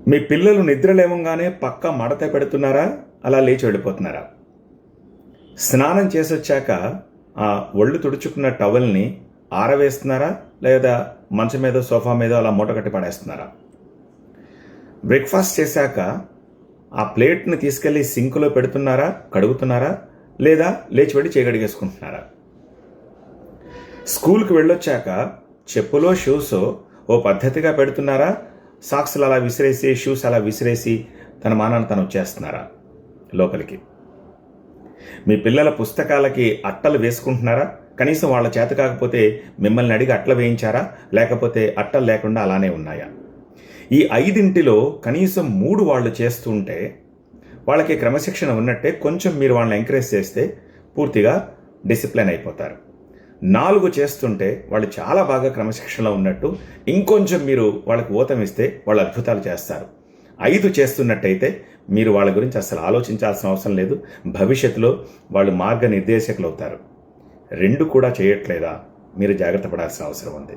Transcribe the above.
మీ పిల్లలు నిద్ర లేవగానే పక్క మడత పెడుతున్నారా, అలా లేచి వెళ్ళిపోతున్నారా? స్నానం చేసొచ్చాక ఆ ఒళ్ళు తుడుచుకున్న టవల్ని ఆరవేస్తున్నారా, లేదా మంచం మీద సోఫా మీద అలా మూటగట్టి పడేస్తున్నారా? బ్రేక్ఫాస్ట్ చేశాక ఆ ప్లేట్ని తీసుకెళ్ళి సింకులో పెడుతున్నారా, కడుగుతున్నారా, లేదా లేచి వెళ్ళి చేయగడిగేసుకుంటున్నారా? స్కూల్కి వెళ్ళొచ్చాక చెప్పులో షూసో ఓ పద్ధతిగా పెడుతున్నారా, సాక్స్లు అలా విసిరేసి షూస్ అలా విసిరేసి తన మానాన్ని తను వచ్చేస్తున్నారా లోపలికి? మీ పిల్లల పుస్తకాలకి అట్టలు వేసుకుంటున్నారా? కనీసం వాళ్ళ చేత కాకపోతే మిమ్మల్ని అడిగి అట్టలు వేయించారా, లేకపోతే అట్టలు లేకుండా అలానే ఉన్నాయా? ఈ 5 కనీసం 3 వాళ్ళు చేస్తుంటే వాళ్ళకి క్రమశిక్షణ ఉన్నట్టే. కొంచెం మీరు వాళ్ళని ఎంకరేజ్ చేస్తే పూర్తిగా డిసిప్లిన్ అయిపోతారు. 4 చేస్తుంటే వాళ్ళు చాలా బాగా క్రమశిక్షణలో ఉన్నట్టు. ఇంకొంచెం మీరు వాళ్ళకి ఊతం ఇస్తే వాళ్ళు అద్భుతాలు చేస్తారు. 5 చేస్తున్నట్టయితే మీరు వాళ్ళ గురించి అసలు ఆలోచించాల్సిన అవసరం లేదు. భవిష్యత్తులో వాళ్ళు మార్గనిర్దేశకులు అవుతారు. 2 కూడా చేయట్లేదా? మీరు జాగ్రత్త పడాల్సిన అవసరం ఉంది.